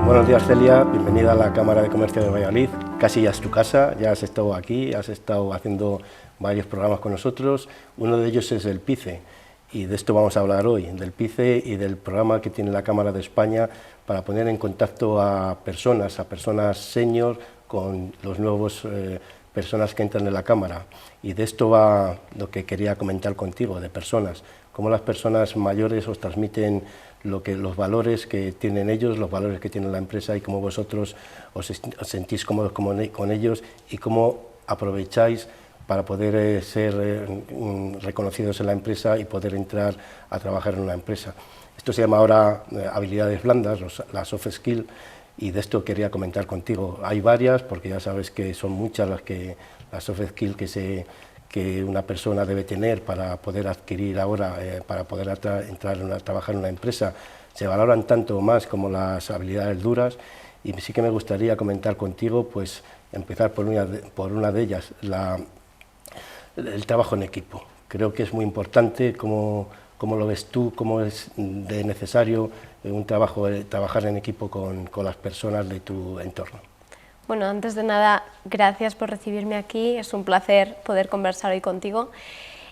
Buenos días, Celia, bienvenida a la Cámara de Comercio de Valladolid. Casi ya es tu casa, ya has estado aquí, has estado haciendo varios programas con nosotros. Uno de ellos es el PICE, y de esto vamos a hablar hoy, del PICE y del programa que tiene la Cámara de España para poner en contacto a personas senior con los nuevos personas que entran en la Cámara. Y de esto va lo que quería comentar contigo, de personas, cómo las personas mayores os transmiten los valores que tienen ellos, los valores que tiene la empresa y cómo vosotros os sentís cómodos con ellos y cómo aprovecháis para poder ser reconocidos en la empresa y poder entrar a trabajar en una empresa. Esto se llama ahora habilidades blandas, las soft skills, y de esto quería comentar contigo. Hay varias, porque ya sabes que son muchas las soft skills que una persona debe tener para poder adquirir ahora, para poder entrar a trabajar en una empresa. Se valoran tanto más como las habilidades duras, y sí que me gustaría comentar contigo, pues empezar por una de ellas, el trabajo en equipo. Creo que es muy importante. ¿Cómo lo ves tú? ¿Cómo es de necesario trabajar en equipo con las personas de tu entorno? Bueno, antes de nada, gracias por recibirme aquí, es un placer poder conversar hoy contigo.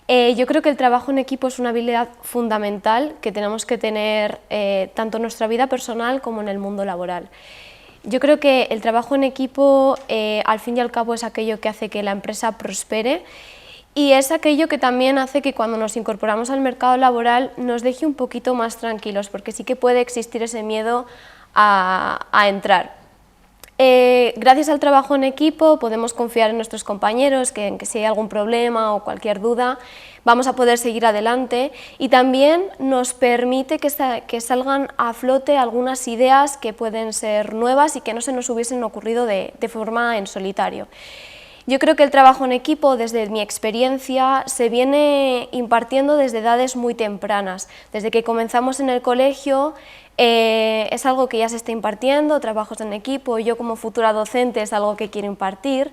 Yo creo que el trabajo en equipo es una habilidad fundamental que tenemos que tener tanto en nuestra vida personal como en el mundo laboral. Yo creo que el trabajo en equipo, al fin y al cabo, es aquello que hace que la empresa prospere, y es aquello que también hace que cuando nos incorporamos al mercado laboral nos deje un poquito más tranquilos, porque sí que puede existir ese miedo a entrar. Gracias al trabajo en equipo podemos confiar en nuestros compañeros, que si hay algún problema o cualquier duda vamos a poder seguir adelante, y también nos permite que salgan a flote algunas ideas que pueden ser nuevas y que no se nos hubiesen ocurrido de forma en solitario. Yo creo que el trabajo en equipo, desde mi experiencia, se viene impartiendo desde edades muy tempranas. Desde que comenzamos en el colegio es algo que ya se está impartiendo, trabajos en equipo. Yo como futura docente es algo que quiero impartir,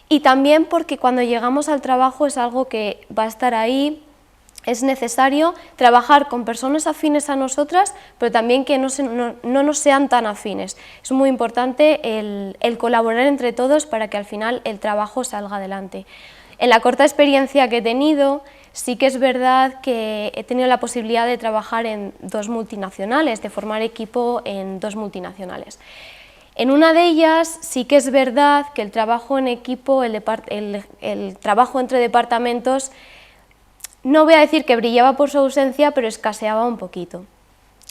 y también porque cuando llegamos al trabajo es algo que va a estar ahí. Es necesario trabajar con personas afines a nosotras, pero también que no nos sean tan afines. Es muy importante el colaborar entre todos para que al final el trabajo salga adelante. En la corta experiencia que he tenido, sí que es verdad que he tenido la posibilidad de trabajar en 2 multinacionales, de formar equipo en 2 multinacionales. En una de ellas sí que es verdad que el trabajo en equipo, el trabajo entre departamentos, no voy a decir que brillaba por su ausencia, pero escaseaba un poquito.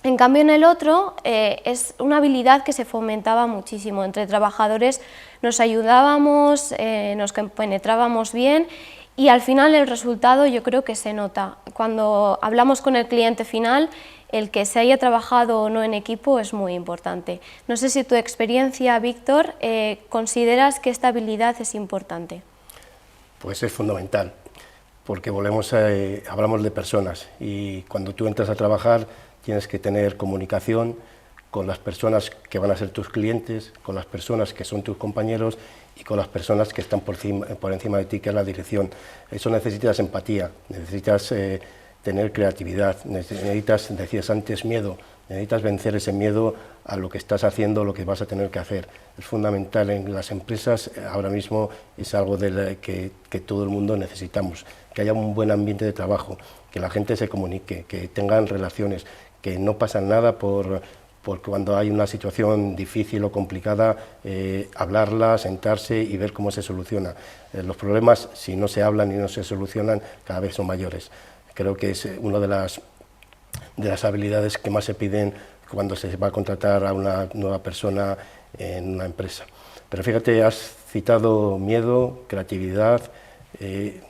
En cambio, en el otro es una habilidad que se fomentaba muchísimo. Entre trabajadores nos ayudábamos, nos penetrábamos bien, y al final el resultado yo creo que se nota. Cuando hablamos con el cliente final, el que se haya trabajado o no en equipo es muy importante. No sé si tu experiencia, Víctor, consideras que esta habilidad es importante. Pues es fundamental, porque hablamos de personas, y cuando tú entras a trabajar tienes que tener comunicación con las personas que van a ser tus clientes, con las personas que son tus compañeros y con las personas que están por encima de ti, que es la dirección. Eso necesitas empatía, necesitas tener creatividad, necesitas, decías antes, miedo, necesitas vencer ese miedo a lo que estás haciendo, lo que vas a tener que hacer. Es fundamental en las empresas, ahora mismo es algo que todo el mundo necesitamos, que haya un buen ambiente de trabajo, que la gente se comunique, que tengan relaciones, que no pasa nada por cuando hay una situación difícil o complicada, hablarla, sentarse y ver cómo se soluciona. Los problemas, si no se hablan y no se solucionan, cada vez son mayores. Creo que es una de las habilidades que más se piden cuando se va a contratar a una nueva persona en una empresa. Pero fíjate, has citado miedo, creatividad.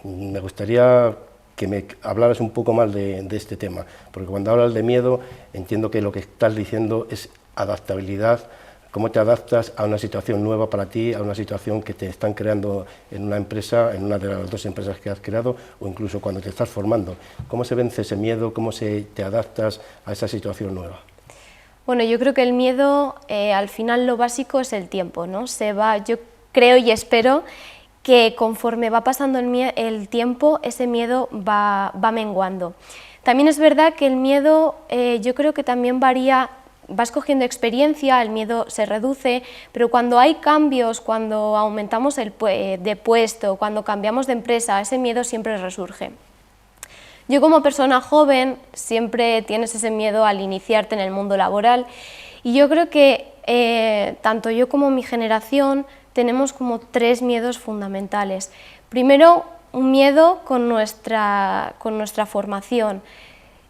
Me gustaría que me hablaras un poco más de este tema, porque cuando hablas de miedo entiendo que lo que estás diciendo es adaptabilidad. ¿Cómo te adaptas a una situación nueva para ti, a una situación que te están creando en una empresa, en una de las 2 empresas que has creado, o incluso cuando te estás formando? ¿Cómo se vence ese miedo? ¿Cómo te adaptas a esa situación nueva? Bueno, yo creo que el miedo, al final lo básico es el tiempo, ¿no? Yo creo y espero que conforme va pasando el tiempo, ese miedo va menguando. También es verdad que el miedo yo creo que también varía vas cogiendo experiencia, el miedo se reduce, pero cuando hay cambios, cuando aumentamos de puesto, cuando cambiamos de empresa, ese miedo siempre resurge. Yo como persona joven siempre tienes ese miedo al iniciarte en el mundo laboral y yo creo que tanto yo como mi generación tenemos como 3 miedos fundamentales. Primero, un miedo con nuestra formación,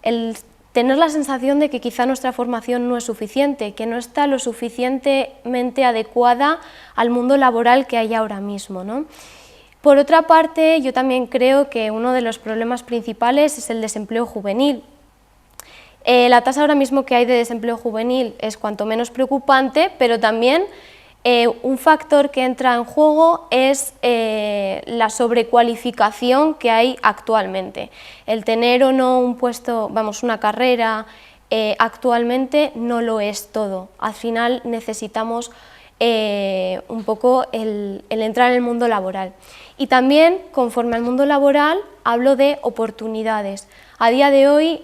el tener la sensación de que quizá nuestra formación no es suficiente, que no está lo suficientemente adecuada al mundo laboral que hay ahora mismo, ¿no? Por otra parte, yo también creo que uno de los problemas principales es el desempleo juvenil. La tasa ahora mismo que hay de desempleo juvenil es cuanto menos preocupante, pero también un factor que entra en juego es la sobrecualificación que hay actualmente. El tener o no un puesto, una carrera, actualmente no lo es todo. Al final necesitamos un poco el entrar en el mundo laboral. Y también, conforme al mundo laboral, hablo de oportunidades. A día de hoy,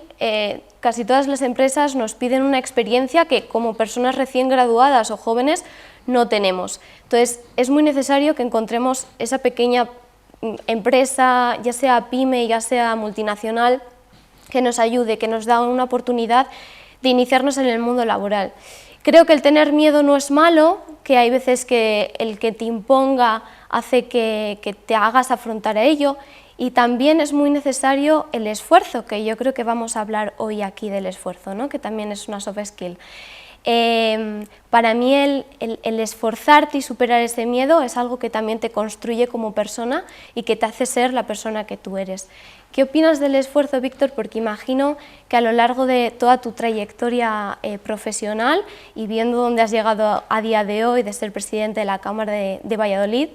casi todas las empresas nos piden una experiencia que como personas recién graduadas o jóvenes no tenemos. Entonces, es muy necesario que encontremos esa pequeña empresa, ya sea pyme, ya sea multinacional, que nos ayude, que nos da una oportunidad de iniciarnos en el mundo laboral. Creo que el tener miedo no es malo, que hay veces que el que te imponga hace que te hagas afrontar a ello, y también es muy necesario el esfuerzo, que yo creo que vamos a hablar hoy aquí del esfuerzo, ¿no? Que también es una soft skill. Para mí el esforzarte y superar ese miedo es algo que también te construye como persona y que te hace ser la persona que tú eres. ¿Qué opinas del esfuerzo, Víctor? Porque imagino que a lo largo de toda tu trayectoria profesional y viendo dónde has llegado a día de hoy, de ser presidente de la Cámara de Valladolid,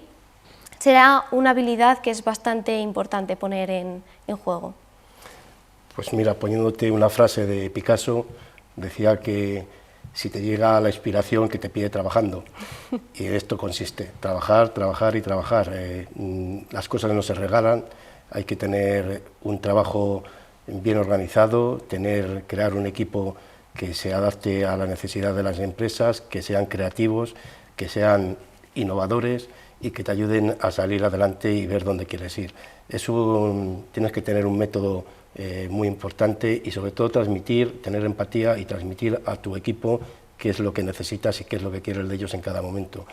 será una habilidad que es bastante importante poner en juego. Pues mira, poniéndote una frase de Picasso, decía que si te llega la inspiración, que te pide trabajando. Y en esto consiste, trabajar, trabajar y trabajar. Las cosas no se regalan, hay que tener un trabajo bien organizado, crear un equipo que se adapte a la necesidad de las empresas, que sean creativos, que sean innovadores y que te ayuden a salir adelante y ver dónde quieres ir. Tienes que tener un método muy importante y sobre todo tener empatía y transmitir a tu equipo qué es lo que necesitas y qué es lo que quieres de ellos en cada momento.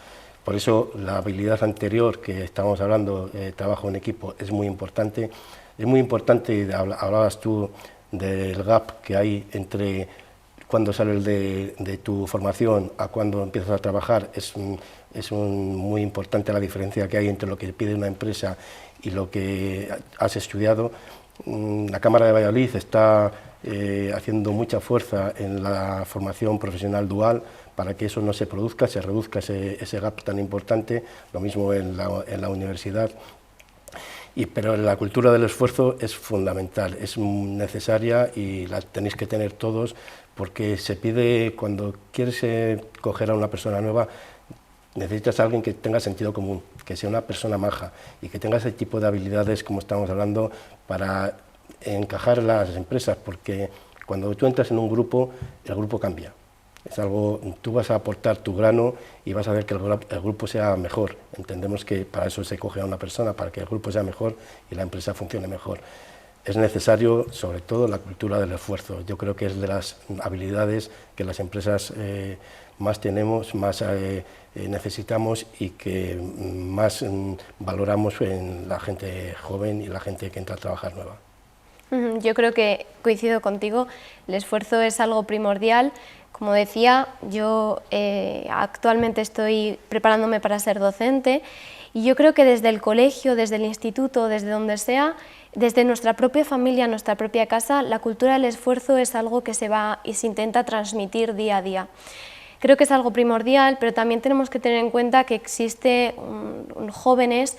Por eso la habilidad anterior que estábamos hablando, trabajo en equipo, es muy importante. Es muy importante, hablabas tú del gap que hay entre cuando sales de tu formación a cuando empiezas a trabajar. Es muy importante la diferencia que hay entre lo que pide una empresa y lo que has estudiado. La Cámara de Valladolid está haciendo mucha fuerza en la formación profesional dual para que eso no se produzca, se reduzca ese gap tan importante, lo mismo en la universidad. Pero la cultura del esfuerzo es fundamental, es necesaria y la tenéis que tener todos, porque se pide, cuando quieres coger a una persona nueva, necesitas a alguien que tenga sentido común, que sea una persona maja y que tenga ese tipo de habilidades, como estamos hablando, para encajar en las empresas, porque cuando tú entras en un grupo, el grupo cambia. Tú vas a aportar tu grano y vas a ver que el grupo sea mejor. Entendemos que para eso se coge a una persona, para que el grupo sea mejor y la empresa funcione mejor. Es necesario, sobre todo, la cultura del esfuerzo. Yo creo que es de las habilidades que las empresas más tenemos, más necesitamos y que más valoramos en la gente joven y la gente que entra a trabajar nueva. Yo creo que coincido contigo, el esfuerzo es algo primordial. Como decía, yo actualmente estoy preparándome para ser docente y yo creo que desde el colegio, desde el instituto, desde donde sea, desde nuestra propia familia, nuestra propia casa, la cultura del esfuerzo es algo que se va y se intenta transmitir día a día. Creo que es algo primordial, pero también tenemos que tener en cuenta que existe jóvenes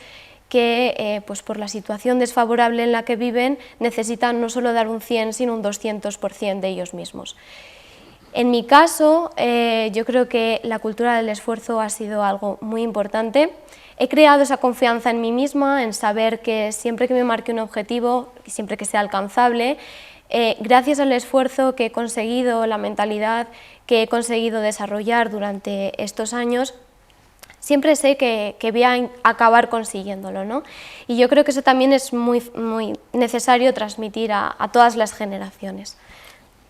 que pues por la situación desfavorable en la que viven necesitan no solo dar un 100, sino un 200% de ellos mismos. En mi caso, yo creo que la cultura del esfuerzo ha sido algo muy importante. He creado esa confianza en mí misma, en saber que siempre que me marque un objetivo, siempre que sea alcanzable, Gracias al esfuerzo que he conseguido, la mentalidad que he conseguido desarrollar durante estos años, siempre sé que voy a acabar consiguiéndolo, ¿no? Y yo creo que eso también es muy necesario transmitir a todas las generaciones.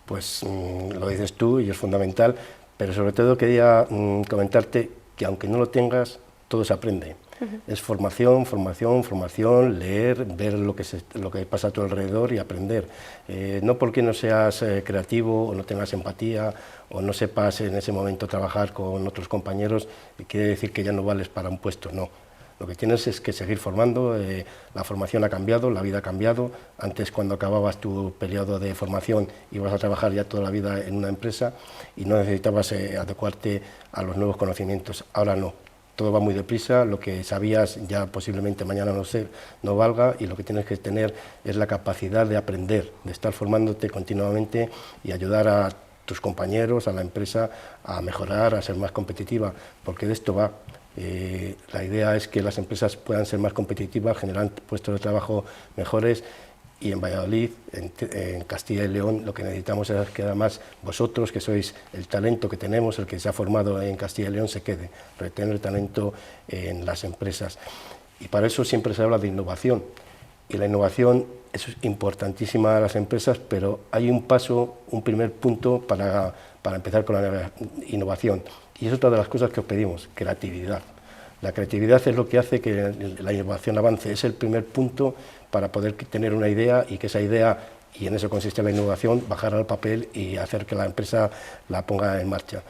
Pues lo dices tú y es fundamental, pero sobre todo quería comentarte que aunque no lo tengas, todo se aprende. Es formación, formación, formación, leer, ver lo que pasa a tu alrededor y aprender. No porque no seas creativo o no tengas empatía o no sepas en ese momento trabajar con otros compañeros, quiere decir que ya no vales para un puesto, no. Lo que tienes es que seguir formando, la formación ha cambiado, la vida ha cambiado. Antes, cuando acababas tu periodo de formación, ibas a trabajar ya toda la vida en una empresa y no necesitabas adecuarte a los nuevos conocimientos. Ahora no. Todo va muy deprisa, lo que sabías ya posiblemente mañana no valga, y lo que tienes que tener es la capacidad de aprender, de estar formándote continuamente y ayudar a tus compañeros, a la empresa, a mejorar, a ser más competitiva, porque de esto va. La idea es que las empresas puedan ser más competitivas, generar puestos de trabajo mejores, y en Valladolid, en Castilla y León, lo que necesitamos es que además vosotros, que sois el talento que tenemos, el que se ha formado en Castilla y León, se quede, retener el talento en las empresas. Y para eso siempre se habla de innovación, y la innovación es importantísima a las empresas, pero hay un primer punto para empezar con la innovación, y es otra de las cosas que os pedimos: creatividad. La creatividad es lo que hace que la innovación avance, es el primer punto para poder tener una idea y que esa idea, y en eso consiste la innovación, bajar al papel y hacer que la empresa la ponga en marcha.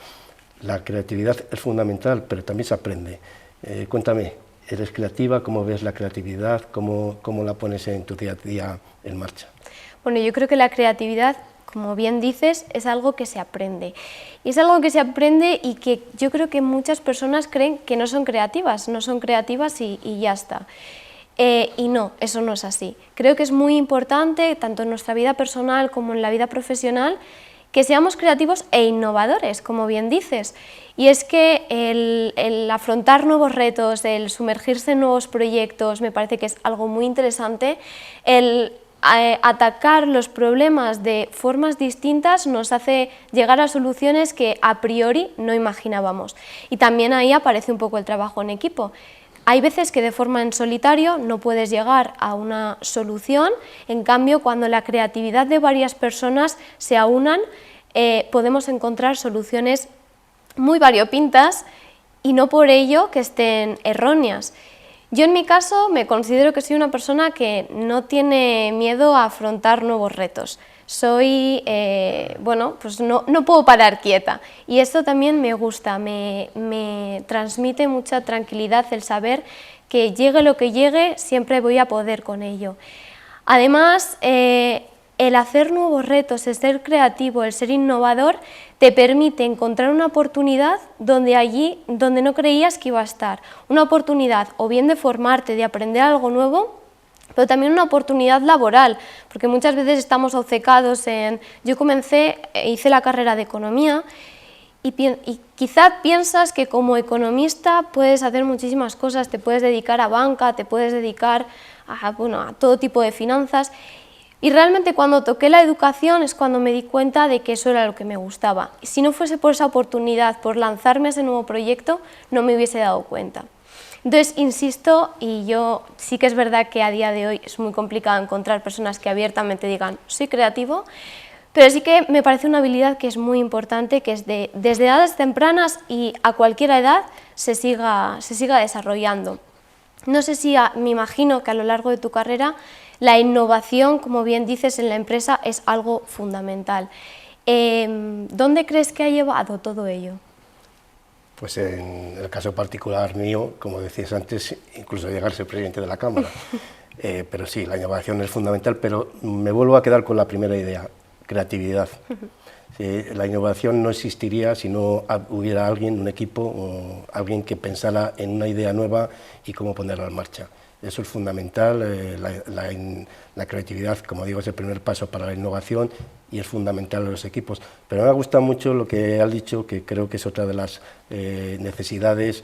La creatividad es fundamental, pero también se aprende. Cuéntame, ¿eres creativa? ¿Cómo ves la creatividad? ¿Cómo la pones en tu día a día en marcha? Bueno, yo creo que la creatividad, como bien dices, es algo que se aprende. Y es algo que se aprende y que yo creo que muchas personas creen que no son creativas y ya está. Y no, eso no es así. Creo que es muy importante, tanto en nuestra vida personal como en la vida profesional, que seamos creativos e innovadores, como bien dices. Y es que el afrontar nuevos retos, el sumergirse en nuevos proyectos, me parece que es algo muy interesante. El atacar los problemas de formas distintas nos hace llegar a soluciones que a priori no imaginábamos. Y también ahí aparece un poco el trabajo en equipo. Hay veces que de forma en solitario no puedes llegar a una solución, en cambio cuando la creatividad de varias personas se aunan, podemos encontrar soluciones muy variopintas y no por ello que estén erróneas. Yo en mi caso me considero que soy una persona que no tiene miedo a afrontar nuevos retos. Soy, bueno, pues no puedo parar quieta, y esto también me gusta, me transmite mucha tranquilidad el saber que llegue lo que llegue, siempre voy a poder con ello. Además, el hacer nuevos retos, el ser creativo, el ser innovador, te permite encontrar una oportunidad donde no creías que iba a estar. Una oportunidad o bien de formarte, de aprender algo nuevo, pero también una oportunidad laboral, porque muchas veces estamos obcecados en... Yo hice la carrera de economía y quizá piensas que como economista puedes hacer muchísimas cosas, te puedes dedicar a banca, te puedes dedicar a todo tipo de finanzas, y realmente cuando toqué la educación es cuando me di cuenta de que eso era lo que me gustaba. Y si no fuese por esa oportunidad, por lanzarme a ese nuevo proyecto, no me hubiese dado cuenta. Entonces, insisto, y yo sí que es verdad que a día de hoy es muy complicado encontrar personas que abiertamente digan soy creativo, pero sí que me parece una habilidad que es muy importante, que es desde edades tempranas y a cualquier edad se siga desarrollando. No sé si me imagino que a lo largo de tu carrera la innovación, como bien dices, en la empresa es algo fundamental. ¿Dónde crees que ha llevado todo ello? Pues en el caso particular mío, como decías antes, incluso llegar a ser presidente de la Cámara. Pero sí, la innovación es fundamental, pero me vuelvo a quedar con la primera idea, creatividad. Sí, la innovación no existiría si no hubiera alguien, un equipo, o alguien que pensara en una idea nueva y cómo ponerla en marcha. Eso es fundamental, la creatividad, como digo, es el primer paso para la innovación y es fundamental en los equipos. Pero me ha gustado mucho lo que has dicho, que creo que es otra de las necesidades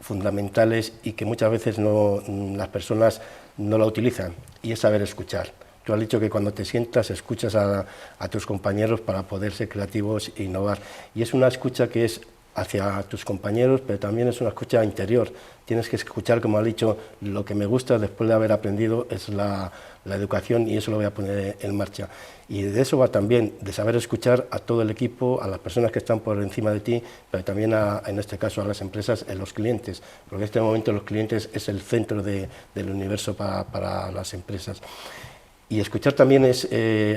fundamentales y que muchas veces las personas no la utilizan, y es saber escuchar. Tú has dicho que cuando te sientas escuchas a tus compañeros para poder ser creativos e innovar. Y es una escucha que es hacia tus compañeros, pero también es una escucha interior. Tienes que escuchar, como has dicho, lo que me gusta después de haber aprendido es la educación, y eso lo voy a poner en marcha. Y de eso va también, de saber escuchar a todo el equipo, a las personas que están por encima de ti, pero también en este caso a las empresas, a los clientes, porque en este momento los clientes es el centro del universo para las empresas. Y escuchar también es,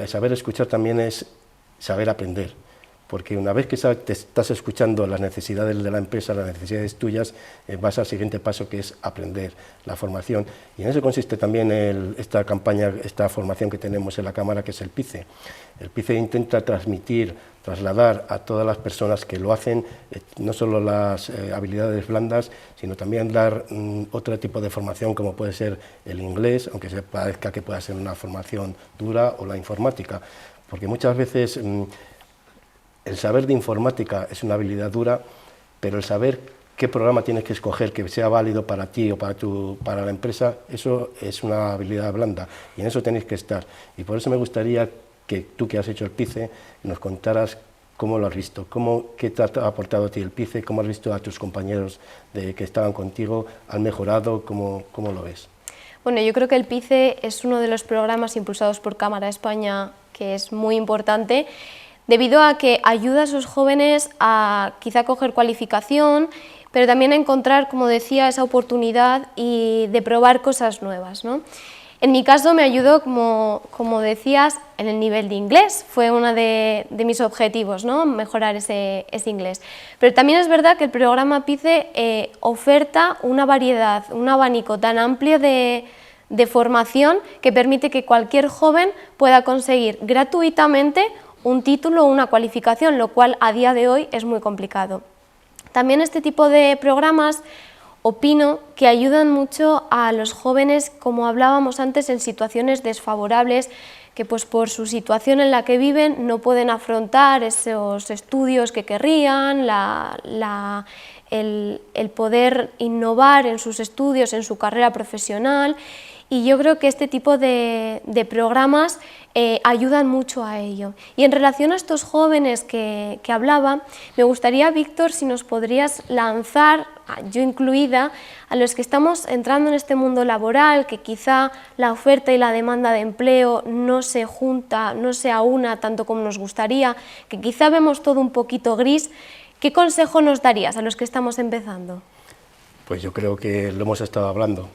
saber escuchar también es saber aprender. Porque una vez que te estás escuchando las necesidades de la empresa, las necesidades tuyas, vas al siguiente paso, que es aprender, la formación. Y en eso consiste también esta campaña, esta formación que tenemos en la Cámara, que es el PICE. El PICE intenta trasladar a todas las personas que lo hacen, no solo las habilidades blandas, sino también dar otro tipo de formación, como puede ser el inglés, aunque se parezca que pueda ser una formación dura, o la informática. Porque muchas veces el saber de informática es una habilidad dura, pero el saber qué programa tienes que escoger que sea válido para ti o para la empresa, eso es una habilidad blanda, y en eso tenéis que estar. Y por eso me gustaría que tú, que has hecho el PICE, nos contaras cómo lo has visto, qué te ha aportado a ti el PICE, cómo has visto a tus compañeros que estaban contigo, han mejorado, cómo lo ves. Bueno, yo creo que el PICE es uno de los programas impulsados por Cámara España que es muy importante, debido a que ayuda a esos jóvenes a quizá coger cualificación, pero también a encontrar, como decía, esa oportunidad y de probar cosas nuevas, ¿no? En mi caso me ayudó, como decías, en el nivel de inglés, fue uno de mis objetivos, ¿no? Mejorar ese inglés. Pero también es verdad que el programa PICE oferta una variedad, un abanico tan amplio de formación que permite que cualquier joven pueda conseguir gratuitamente un título o una cualificación, lo cual a día de hoy es muy complicado. También este tipo de programas opino que ayudan mucho a los jóvenes, como hablábamos antes, en situaciones desfavorables, que pues por su situación en la que viven no pueden afrontar esos estudios que querrían, el poder innovar en sus estudios, en su carrera profesional, y yo creo que este tipo de programas ayudan mucho a ello. Y en relación a estos jóvenes que hablaba, me gustaría, Víctor, si nos podrías lanzar, yo incluida, a los que estamos entrando en este mundo laboral, que quizá la oferta y la demanda de empleo no se junta, no se aúna tanto como nos gustaría, que quizá vemos todo un poquito gris. ¿Qué consejo nos darías a los que estamos empezando? Pues yo creo que lo hemos estado hablando.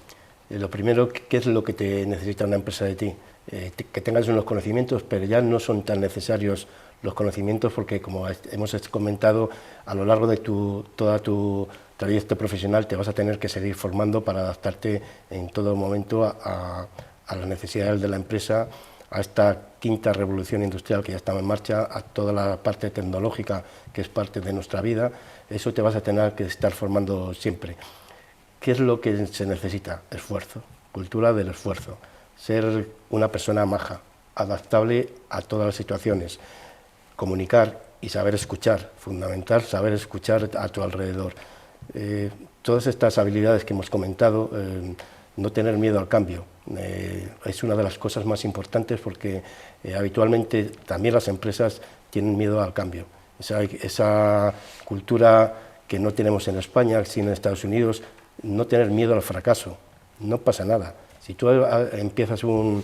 Lo primero, ¿qué es lo que te necesita una empresa de ti? Que tengas unos conocimientos, pero ya no son tan necesarios los conocimientos, porque, como hemos comentado, a lo largo de toda tu trayecto profesional te vas a tener que seguir formando para adaptarte en todo momento a las necesidades de la empresa, a esta quinta revolución industrial que ya está en marcha, a toda la parte tecnológica que es parte de nuestra vida. Eso te vas a tener que estar formando siempre. ¿Qué es lo que se necesita? Esfuerzo, cultura del esfuerzo, ser una persona maja, adaptable a todas las situaciones, comunicar y saber escuchar, fundamental saber escuchar a tu alrededor. Todas estas habilidades que hemos comentado, no tener miedo al cambio, es una de las cosas más importantes, porque habitualmente también las empresas tienen miedo al cambio. Esa cultura que no tenemos en España, sino en Estados Unidos, no tener miedo al fracaso, no pasa nada. Si tú empiezas un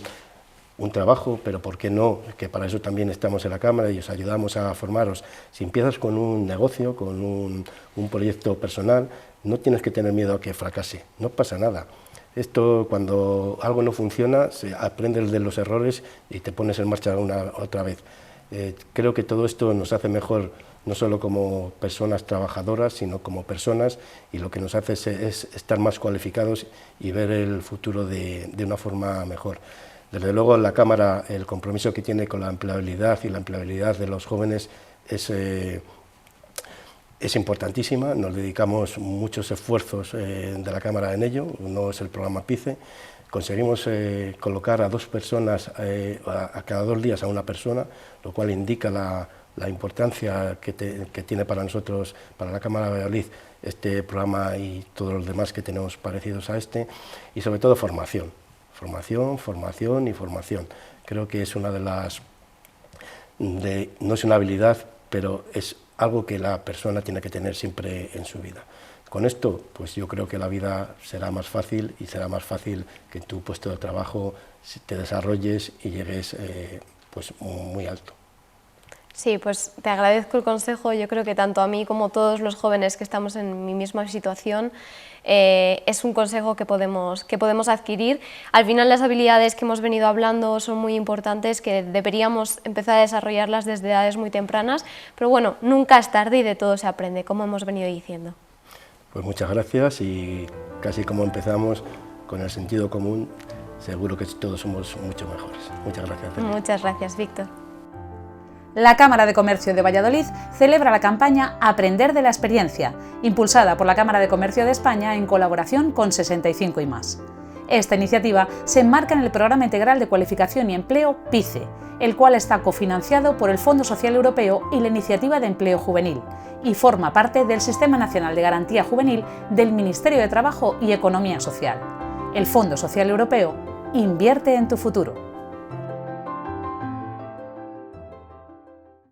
trabajo, pero ¿por qué no? Que para eso también estamos en la Cámara y os ayudamos a formaros. Si empiezas con un negocio, con un proyecto personal, no tienes que tener miedo a que fracase, no pasa nada. Esto, cuando algo no funciona, aprendes de los errores y te pones en marcha otra vez. Creo que todo esto nos hace mejor, no solo como personas trabajadoras, sino como personas, y lo que nos hace es estar más cualificados y ver el futuro de una forma mejor. Desde luego, la Cámara, el compromiso que tiene con la empleabilidad y la empleabilidad de los jóvenes es importantísima. Nos dedicamos muchos esfuerzos de la Cámara en ello. Uno es el programa PICE. Conseguimos colocar a 2 personas, a cada 2 días a una persona, lo cual indica la importancia que tiene para nosotros, para la Cámara de Valladolid, este programa y todos los demás que tenemos parecidos a este, y sobre todo formación. Formación, formación y formación. Creo que es una de las... no es una habilidad, pero es algo que la persona tiene que tener siempre en su vida. Con esto, pues yo creo que la vida será más fácil y será más fácil que en tu puesto de trabajo te desarrolles y llegues pues muy alto. Sí, pues te agradezco el consejo. Yo creo que tanto a mí como a todos los jóvenes que estamos en mi misma situación es un consejo que podemos adquirir. Al final las habilidades que hemos venido hablando son muy importantes, que deberíamos empezar a desarrollarlas desde edades muy tempranas, pero bueno, nunca es tarde y de todo se aprende, como hemos venido diciendo. Pues muchas gracias y casi como empezamos, con el sentido común, seguro que todos somos mucho mejores. Muchas gracias, Celia. Muchas gracias, Víctor. La Cámara de Comercio de Valladolid celebra la campaña Aprender de la experiencia, impulsada por la Cámara de Comercio de España en colaboración con 65 y más. Esta iniciativa se enmarca en el Programa Integral de Cualificación y Empleo PICE, el cual está cofinanciado por el Fondo Social Europeo y la Iniciativa de Empleo Juvenil, y forma parte del Sistema Nacional de Garantía Juvenil del Ministerio de Trabajo y Economía Social. El Fondo Social Europeo invierte en tu futuro.